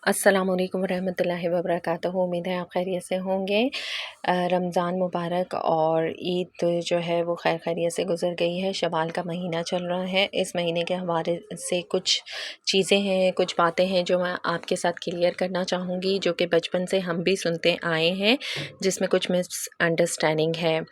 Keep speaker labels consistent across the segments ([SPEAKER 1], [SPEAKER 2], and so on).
[SPEAKER 1] अस्सलामुअलैकुम रहमतुल्लाहि व बरकातहू। उम्मीद है आप खैरियत से होंगे। रमज़ान मुबारक और ईद जो है वो खैर खैरियत से गुज़र गई है। शवाल का महीना चल रहा है। इस महीने के हवाले से कुछ चीज़ें हैं, कुछ बातें हैं जो मैं आपके साथ क्लियर करना चाहूँगी, जो कि बचपन से हम भी सुनते आए हैं, जिसमें कुछ मिसअंडरस्टैंडिंग है।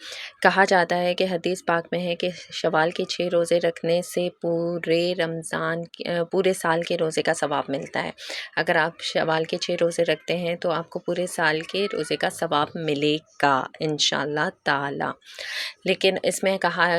[SPEAKER 1] कहा जाता है कि हदीस पाक में है कि शवाल के 6 रोज़े रखने से पूरे साल के रोज़े का सवाब मिलता है। अगर आप शवाल के 6 रोज़े रखते हैं तो आपको पूरे साल के रोज़े का सवाब मिलेगा इंशाअल्लाह ताला। लेकिन इसमें कहा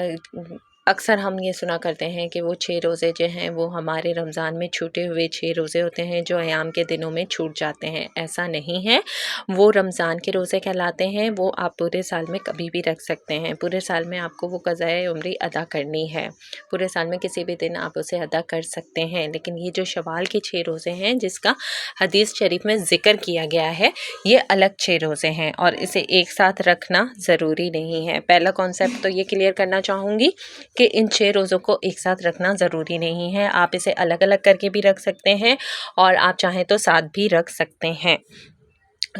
[SPEAKER 1] अक्सर हम ये सुना करते हैं कि वो 6 रोज़े जो हैं वो हमारे रमज़ान में छूटे हुए 6 रोज़े होते हैं जो अय्याम के दिनों में छूट जाते हैं। ऐसा नहीं है, वो रमज़ान के रोज़े कहलाते हैं, वो आप पूरे साल में कभी भी रख सकते हैं। पूरे साल में आपको वो क़ज़ाए उम्री अदा करनी है। पूरे साल में किसी भी दिन आप उसे अदा कर सकते हैं। लेकिन ये जो शवाल के 6 रोज़े हैं जिसका हदीस शरीफ में ज़िक्र किया गया है, ये अलग 6 रोज़े हैं और इसे एक साथ रखना ज़रूरी नहीं है। पहला कॉन्सेप्ट तो ये क्लियर करना चाहूँगी कि इन 6 रोज़ों को एक साथ रखना ज़रूरी नहीं है। आप इसे अलग-अलग करके भी रख सकते हैं और आप चाहें तो साथ भी रख सकते हैं।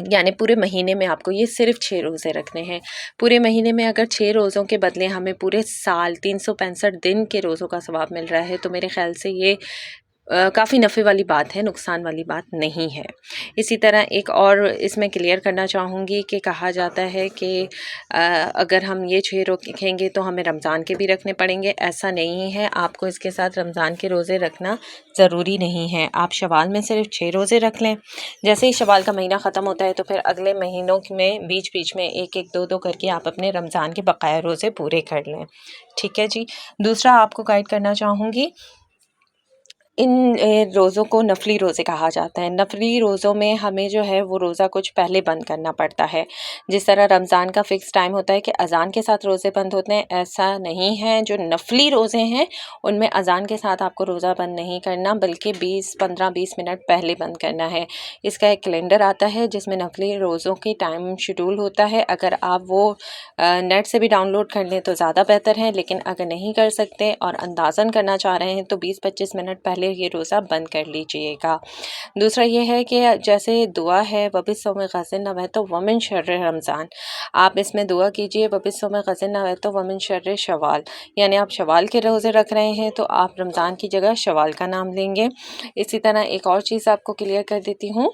[SPEAKER 1] यानी पूरे महीने में आपको ये सिर्फ़ 6 रोज़े रखने हैं। पूरे महीने में अगर 6 रोज़ों के बदले हमें पूरे साल 365 दिन के रोज़ों का सवाब मिल रहा है, तो मेरे ख़्याल से ये काफ़ी नफ़े वाली बात है, नुकसान वाली बात नहीं है। इसी तरह एक और इसमें क्लियर करना चाहूँगी कि कहा जाता है कि अगर हम ये 6 रखेंगे तो हमें रमज़ान के भी रखने पड़ेंगे। ऐसा नहीं है, आपको इसके साथ रमज़ान के रोज़े रखना ज़रूरी नहीं है। आप शवाल में सिर्फ़ 6 रोज़े रख लें। जैसे ही शवाल का महीना ख़त्म होता है तो फिर अगले महीनों में बीच-बीच में 1-1, 2-2 करके आप अपने रमज़ान के बकाया रोज़े पूरे कर लें। ठीक है जी। दूसरा आपको गाइड करना चाहूँगी, इन रोज़ों को नफली रोज़े कहा जाता है। नफली रोज़ों में हमें जो है वो रोज़ा कुछ पहले बंद करना पड़ता है। जिस तरह रमज़ान का फ़िक्स टाइम होता है कि अज़ान के साथ रोज़े बंद होते हैं, ऐसा नहीं है। जो नफली रोज़े हैं उनमें अज़ान के साथ आपको रोज़ा बंद नहीं करना, बल्कि 15-20 मिनट पहले बंद करना है। इसका एक कैलेंडर आता है जिसमें नफली रोज़ों की टाइम शेड्यूल होता है। अगर आप वो नेट से भी डाउनलोड कर लें तो ज़्यादा बेहतर है, लेकिन अगर नहीं कर सकते और अंदाज़न करना चाह रहे हैं तो 20-25 मिनट पहले ये रोज़ा बंद कर लीजिएगा। दूसरा ये है कि जैसे दुआ है वबिस्सौम ग़ज़िन नवैतु व मिन शर्रि रमज़ान, आप इसमें दुआ कीजिए वबिस्सौम ग़ज़िन नवैतु व मिन शर्रि शवाल, यानी आप शवाल के रोज़े रख रहे हैं तो आप रमज़ान की जगह शवाल का नाम लेंगे। इसी तरह एक और चीज़ आपको क्लियर कर देती हूँ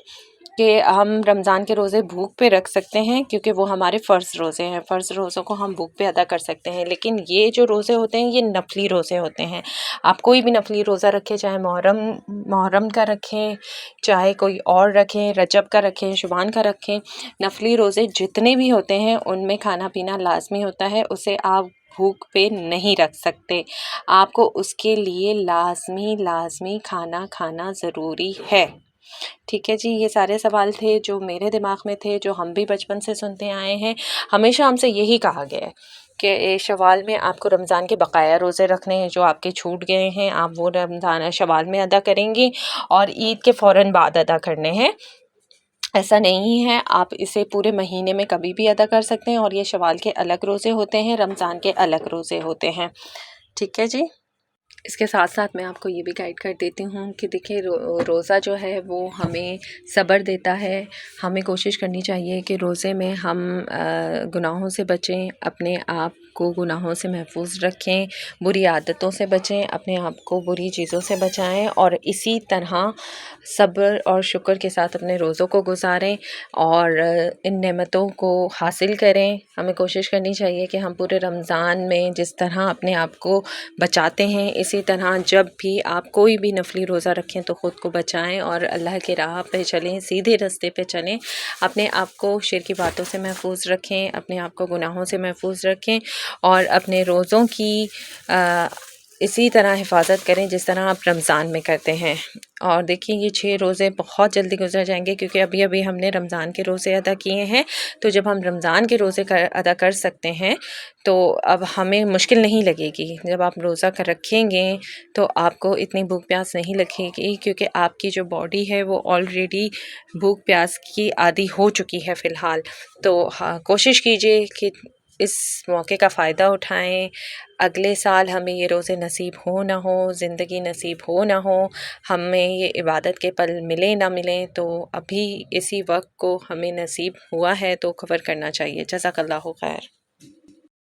[SPEAKER 1] कि हम रमज़ान के रोज़े भूख पे रख सकते हैं, क्योंकि वो हमारे फ़र्ज़ रोज़े हैं। फ़र्ज़ रोज़ों को हम भूख पे अदा कर सकते हैं, लेकिन ये जो रोज़े होते हैं ये नफली रोज़े होते हैं। आप कोई भी नफली रोज़ा रखें, चाहे मुहर्रम का रखें, चाहे कोई और रखें, रजब का रखें, शुबान का रखें, नफली रोज़े जितने भी होते हैं उनमें खाना पीना लाज़मी होता है। उसे आप भूख पे नहीं रख सकते। आपको उसके लिए लाज़मी खाना खाना ज़रूरी है। ठीक है जी, ये सारे सवाल थे जो मेरे दिमाग में थे, जो हम भी बचपन से सुनते आए हैं। हमेशा हमसे यही कहा गया है कि शवाल में आपको रमज़ान के बकाया रोज़े रखने हैं, जो आपके छूट गए हैं, आप वो रमज़ान शवाल में अदा करेंगी और ईद के फ़ौरन बाद अदा करने हैं। ऐसा नहीं है, आप इसे पूरे महीने में कभी भी अदा कर सकते हैं और ये शवाल के अलग रोज़े होते हैं, रमज़ान के अलग रोज़े होते हैं। ठीक है जी। इसके साथ-साथ मैं आपको ये भी गाइड कर देती हूँ कि देखिए रोज़ा जो है वो हमें सब्र देता है। हमें कोशिश करनी चाहिए कि रोज़े में हम गुनाहों से बचें, अपने आप को गुनाहों से महफूज़ रखें, बुरी आदतों से बचें, अपने आप को बुरी चीज़ों से बचाएँ और इसी तरह सब्र और शुक्र के साथ अपने रोज़ों को गुज़ारें और इन नेमतों को हासिल करें। हमें कोशिश करनी चाहिए कि हम पूरे रमज़ान में जिस तरह अपने आप को बचाते हैं, इसी तरह जब भी आप कोई भी नफली रोज़ा रखें तो ख़ुद को बचाएं और अल्लाह की राह पे चलें, सीधे रास्ते पे चलें। अपने आप को शिर की बातों से महफूज़ रखें, अपने आप को गुनाहों से महफूज़ रखें और अपने रोज़ों की इसी तरह हिफाजत करें जिस तरह आप रमज़ान में करते हैं। और देखिए ये 6 रोज़े बहुत जल्दी गुजर जाएंगे, क्योंकि अभी-अभी हमने रमज़ान के रोज़े अदा किए हैं। तो जब हम रमज़ान के रोज़े अदा कर सकते हैं तो अब हमें मुश्किल नहीं लगेगी। जब आप रोज़ा रखेंगे तो आपको इतनी भूख प्यास नहीं लगेगी, क्योंकि आपकी जो बॉडी है वो ऑलरेडी भूख प्यास की आदी हो चुकी है फ़िलहाल। तो हाँ, कोशिश कीजिए कि इस मौके का फ़ायदा उठाएं। अगले साल हमें ये रोज़े नसीब हो ना हो, ज़िंदगी नसीब हो ना हो, हमें ये इबादत के पल मिले ना मिलें, तो अभी इसी वक्त को हमें नसीब हुआ है तो कवर करना चाहिए। जज़ाकल्लाहु खैर।